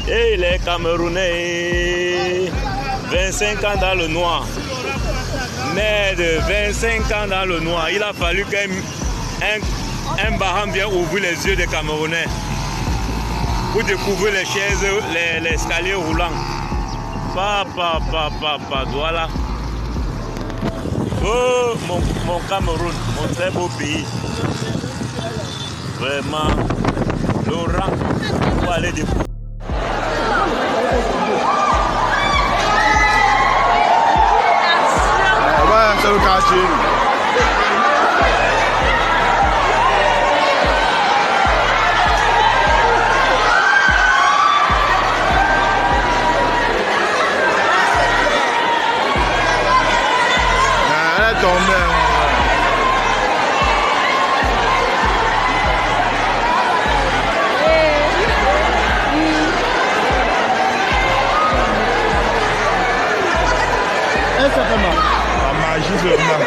Et les Camerounais, 25 ans dans le noir. Mais de 25 ans dans le noir, il a fallu qu'un Bahkan vienne ouvrir les yeux des Camerounais pour découvrir les chaises, les escaliers roulants. Voilà. Oh, mon Cameroun, mon très beau pays. Vraiment, le rang pour aller découvrir. C'est le quartier. Elle est tombée. Exactement. La magie seulement.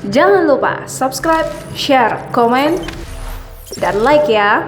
Jangan lupa subscribe, share, komen, dan like ya.